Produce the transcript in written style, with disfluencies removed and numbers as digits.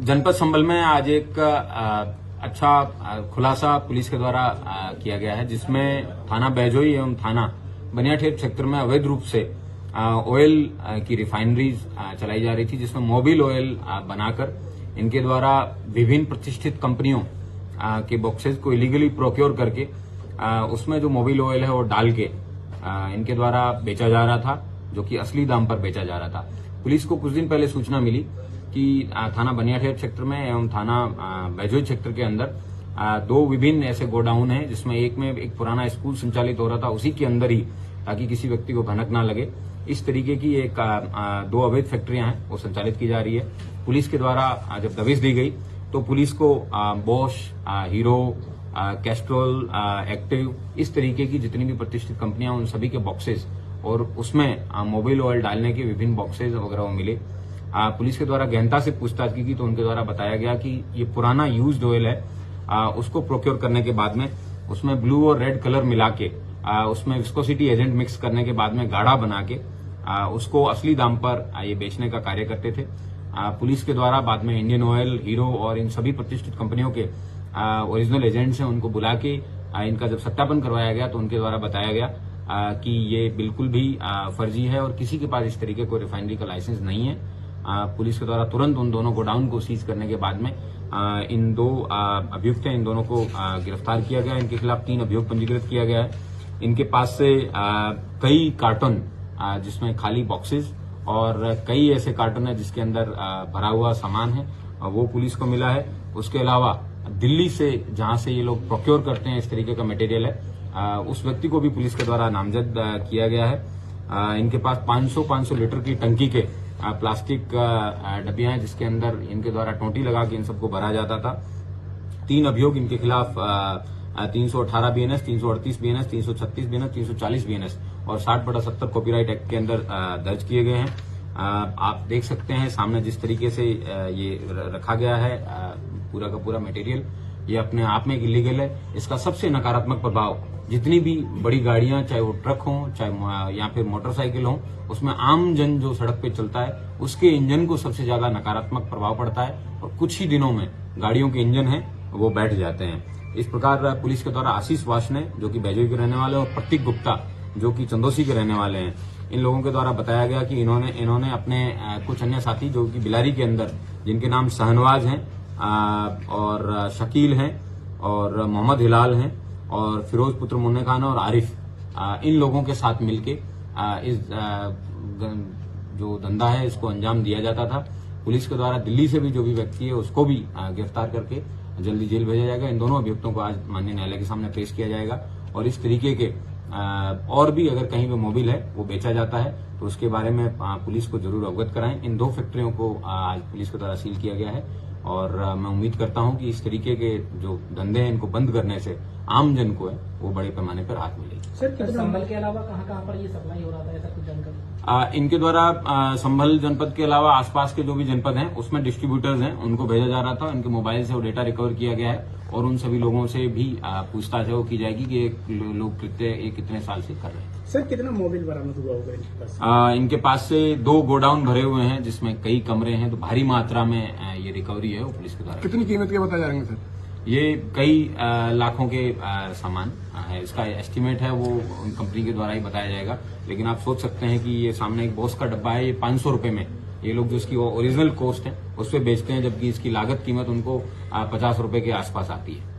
जनपद संभल में आज एक अच्छा खुलासा पुलिस के द्वारा किया गया है, जिसमें थाना बैजोई एवं थाना बनियाठेर क्षेत्र में अवैध रूप से ऑयल की रिफाइनरीज चलाई जा रही थी, जिसमें मोबिल ऑयल बनाकर इनके द्वारा विभिन्न प्रतिष्ठित कंपनियों के बॉक्सेस को इलीगली प्रोक्योर करके उसमें जो मोबिल ऑयल है वो डाल के इनके द्वारा बेचा जा रहा था, जो कि असली दाम पर बेचा जा रहा था। पुलिस को कुछ दिन पहले सूचना मिली कि थाना बनियाठेर क्षेत्र में एवं थाना बैजोई क्षेत्र के अंदर दो विभिन्न ऐसे गोडाउन हैं, जिसमें एक में एक पुराना स्कूल संचालित हो रहा था, उसी के अंदर ही, ताकि किसी व्यक्ति को भनक ना लगे, इस तरीके की एक दो अवैध फैक्ट्रियां हैं वो संचालित की जा रही है। पुलिस के द्वारा जब दबिश दी गई तो पुलिस को बॉश, हीरो, कैस्ट्रोल, एक्टिव, इस तरीके की जितनी भी प्रतिष्ठित कंपनियां उन सभी के बॉक्सेस और उसमें मोबिल ऑयल डालने के विभिन्न बॉक्सेस वगैरह मिले। पुलिस के द्वारा गहनता से पूछताछ की तो उनके द्वारा बताया गया कि ये पुराना यूज्ड ऑयल है, उसको प्रोक्योर करने के बाद में उसमें ब्लू और रेड कलर मिला के उसमें विस्कोसिटी एजेंट मिक्स करने के बाद में गाढ़ा बना के उसको असली दाम पर ये बेचने का कार्य करते थे। पुलिस के द्वारा बाद में इंडियन ऑयल, हीरो और इन सभी प्रतिष्ठित कंपनियों के ओरिजिनल एजेंट्स हैं, उनको बुला के इनका जब सत्यापन करवाया गया तो उनके द्वारा बताया गया कि ये बिल्कुल भी फर्जी है और किसी के पास इस तरीके को रिफाइनरी का लाइसेंस नहीं है। पुलिस के द्वारा तुरंत उन दोनों गोडाउन को सीज करने के बाद में इन दो अभियुक्त हैं, इन दोनों को गिरफ्तार किया गया। इनके खिलाफ 3 अभियोग पंजीकृत किया गया है। इनके पास से कई कार्टन जिसमें खाली बॉक्सेस और कई ऐसे कार्टन है जिसके अंदर भरा हुआ सामान है, वो पुलिस को मिला है। उसके अलावा दिल्ली से जहां से ये लोग प्रोक्योर करते हैं इस तरीके का मटेरियल है, उस व्यक्ति को भी पुलिस के द्वारा नामजद किया गया है। इनके पास 500 लीटर की टंकी के प्लास्टिक डब्बियां हैं, जिसके अंदर इनके द्वारा टोंटी लगा के इन सबको भरा जाता था। 3 अभियोग इनके खिलाफ 318 बीएनएस, 338 बीएनएस, 336 बीएनएस, 340 बीएनएस और 60/70 कॉपीराइट एक्ट के अंदर दर्ज किए गए हैं। आप देख सकते हैं सामने जिस तरीके से ये रखा गया है पूरा का पूरा मटेरियल, ये अपने आप में इलीगल है। इसका सबसे नकारात्मक प्रभाव जितनी भी बड़ी गाड़ियां, चाहे वो ट्रक हों, चाहे या फिर मोटरसाइकिल हों, उसमें आम जन जो सड़क पे चलता है उसके इंजन को सबसे ज्यादा नकारात्मक प्रभाव पड़ता है और कुछ ही दिनों में गाड़ियों के इंजन हैं वो बैठ जाते हैं। इस प्रकार पुलिस के द्वारा आशीष वासने, जो कि बैजोई के रहने वाले, और प्रतीक गुप्ता, जो कि चंदोसी के रहने वाले हैं, इन लोगों के द्वारा बताया गया कि इन्होंने अपने कुछ अन्य साथी, जो कि बिलारी के अंदर, जिनके नाम शहनवाज हैं और शकील हैं और मोहम्मद हिलाल हैं और फिरोज पुत्र मुन्ने खान और आरिफ, इन लोगों के साथ मिलके इस जो धंधा है इसको अंजाम दिया जाता था। पुलिस के द्वारा दिल्ली से भी जो भी व्यक्ति है उसको भी गिरफ्तार करके जल्दी जेल भेजा जाएगा। इन दोनों अभियुक्तों को आज माननीय न्यायालय के सामने पेश किया जाएगा और इस तरीके के और भी अगर कहीं पे मोबिल है वो बेचा जाता है तो उसके बारे में पुलिस को जरूर अवगत कराएं। इन 2 फैक्ट्रियों को आज पुलिस के द्वारा सील किया गया है और मैं उम्मीद करता हूं कि इस तरीके के जो धंधे हैं इनको बंद करने से आम जन को है वो बड़े पैमाने पर राहत मिलेगी। सर, संभल के अलावा कहां पर ये सप्लाई हो रहा था, ऐसा कुछ जानकारी? इनके द्वारा संभल जनपद के अलावा आसपास के जो भी जनपद हैं उसमें डिस्ट्रीब्यूटर्स हैं, उनको भेजा जा रहा था। इनके मोबाइल से वो डेटा रिकवर किया गया है और उन सभी लोगों से भी पूछताछ वो की जाएगी कि लोग कितने साल से कर रहे हैं। सर, कितना मोबिल बरामद हुआ होगा इनके पास? इनके पास से 2 गोडाउन भरे हुए हैं जिसमें कई कमरे हैं, तो भारी मात्रा में ये रिकवरी है वो पुलिस के द्वारा। कितनी कीमत के बताए जाएंगे सर? ये कई लाखों के सामान है, इसका एस्टीमेट है वो उन कंपनी के द्वारा ही बताया जाएगा। लेकिन आप सोच सकते हैं कि ये सामने एक बॉस का डब्बा है, ये 500 रुपए में ये लोग जो इसकी ओरिजिनल कॉस्ट है उस पर बेचते हैं, जबकि इसकी लागत कीमत उनको 50 रुपए के आसपास आती है।